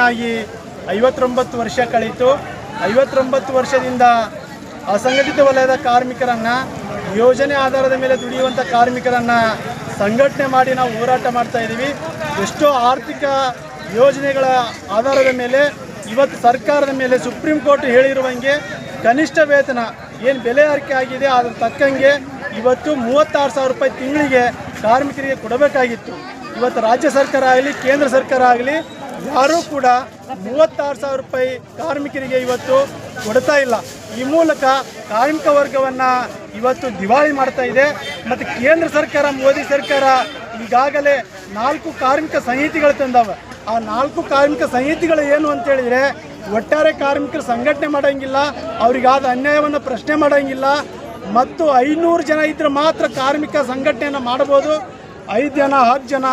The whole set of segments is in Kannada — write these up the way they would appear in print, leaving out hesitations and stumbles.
ಆಗಿ 59 ವರ್ಷ ಕಳೆಯಿತು. 59 ವರ್ಷದಿಂದ ಅಸಂಘಟಿತ ವಲಯದ ಕಾರ್ಮಿಕರನ್ನು, ಯೋಜನೆ ಆಧಾರದ ಮೇಲೆ ದುಡಿಯುವಂಥ ಕಾರ್ಮಿಕರನ್ನು ಸಂಘಟನೆ ಮಾಡಿ ನಾವು ಹೋರಾಟ ಮಾಡ್ತಾ ಇದ್ದೀವಿ. ಎಷ್ಟೋ ಆರ್ಥಿಕ ಯೋಜನೆಗಳ ಆಧಾರದ ಮೇಲೆ ಇವತ್ತು ಸರ್ಕಾರದ ಮೇಲೆ ಸುಪ್ರೀಂ ಕೋರ್ಟ್ ಹೇಳಿರುವಂಗೆ ಕನಿಷ್ಠ ವೇತನ ಏನು ಬೆಲೆ ಏರಿಕೆ ಆಗಿದೆ ಅದ್ರ ತಕ್ಕಂಗೆ ಇವತ್ತು 36,000 ರೂಪಾಯಿ ತಿಂಗಳಿಗೆ ಕಾರ್ಮಿಕರಿಗೆ ಕೊಡಬೇಕಾಗಿತ್ತು. ಇವತ್ತು ರಾಜ್ಯ ಸರ್ಕಾರ ಆಗಲಿ ಕೇಂದ್ರ ಸರ್ಕಾರ ಆಗಲಿ ಯಾರೂ ಕೂಡ 36,000 ರೂಪಾಯಿ ಕಾರ್ಮಿಕರಿಗೆ ಇವತ್ತು ಕೊಡ್ತಾ ಇಲ್ಲ. ಈ ಮೂಲಕ ಕಾರ್ಮಿಕ ವರ್ಗವನ್ನು ಇವತ್ತು ದಿವಾಳಿ ಮಾಡ್ತಾ ಇದೆ. ಮತ್ತು ಕೇಂದ್ರ ಸರ್ಕಾರ, ಮೋದಿ ಸರ್ಕಾರ ಈಗಾಗಲೇ 4 ಕಾರ್ಮಿಕ ಸಂಹಿತೆಗಳು ತಂದವ. ಆ 4 ಕಾರ್ಮಿಕ ಸಂಹಿತೆಗಳು ಏನು ಅಂತೇಳಿದರೆ, ಒಟ್ಟಾರೆ ಕಾರ್ಮಿಕರು ಸಂಘಟನೆ ಮಾಡೋಂಗಿಲ್ಲ, ಅವರಿಗಾದ ಅನ್ಯಾಯವನ್ನು ಪ್ರಶ್ನೆ ಮಾಡೋಂಗಿಲ್ಲ, ಮತ್ತು 500 ಜನ ಇದ್ದರೆ ಮಾತ್ರ ಕಾರ್ಮಿಕ ಸಂಘಟನೆಯನ್ನು ಮಾಡ್ಬೋದು. 5 ಜನ 10 ಜನ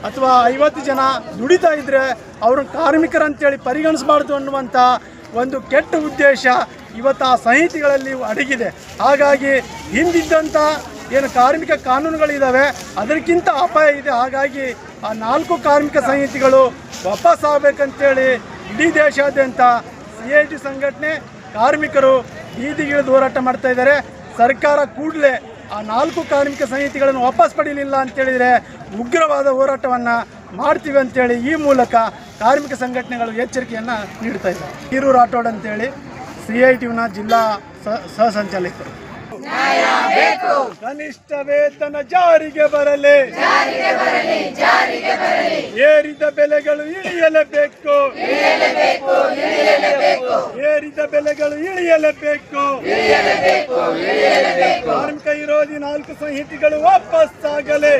ಅಥವಾ 50 ಜನ ದುಡಿತಾ ಇದ್ದರೆ ಅವ್ರನ್ನ ಕಾರ್ಮಿಕರಂತೇಳಿ ಪರಿಗಣಿಸಬಾರ್ದು ಅನ್ನುವಂಥ ಒಂದು ಕೆಟ್ಟ ಉದ್ದೇಶ ಇವತ್ತು ಆ ಸಂಹಿತೆಗಳಲ್ಲಿ ಅಡಗಿದೆ. ಹಾಗಾಗಿ ಹಿಂದಿದ್ದಂಥ ಏನು ಕಾರ್ಮಿಕ ಕಾನೂನುಗಳಿದ್ದಾವೆ ಅದಕ್ಕಿಂತ ಅಪಾಯ ಇದೆ. ಹಾಗಾಗಿ ಆ 4 ಕಾರ್ಮಿಕ ಸಂಹಿತೆಗಳು ವಾಪಸ್ ಆಗಬೇಕಂತೇಳಿ ಇಡೀ ದೇಶಾದ್ಯಂತ CIT ಸಂಘಟನೆ ಕಾರ್ಮಿಕರು ಬೀದಿಗಿಳಿದು ಹೋರಾಟ ಮಾಡ್ತಾ ಇದ್ದಾರೆ. ಸರ್ಕಾರ ಕೂಡಲೇ ಆ 4 ಕಾರ್ಮಿಕ ಸಂಹಿತೆಗಳನ್ನು ವಾಪಸ್ ಪಡೀಲಿಲ್ಲ ಅಂತೇಳಿದರೆ ಉಗ್ರವಾದ ಹೋರಾಟವನ್ನು ಮಾಡ್ತೀವಿ ಅಂತೇಳಿ ಈ ಮೂಲಕ ಕಾರ್ಮಿಕ ಸಂಘಟನೆಗಳು ಎಚ್ಚರಿಕೆಯನ್ನು ನೀಡ್ತಾ ಇದ್ದಾರೆ. ಹೀರು ರಾಠೋಡ್ ಅಂತೇಳಿ CITನ ಜಿಲ್ಲಾ ಸಹ ಸಂಚಾಲಕರು. ಕನಿಷ್ಠ ವೇತನ ಜಾರಿಗೆ ಬರಲಿ, ಏರಿದ ಬೆಲೆಗಳು ಇಳಿಯಲೇಬೇಕು, ಏರಿದ ಬೆಲೆಗಳು ಇಳಿಯಲೇಬೇಕು, ಕಾರ್ಮಿಕ ವಿರೋಧಿ 4 ಸಂಹಿತೆಗಳು ವಾಪಸ್ ಆಗಲಿ.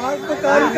4 ಕಾರ್ಮಿಕ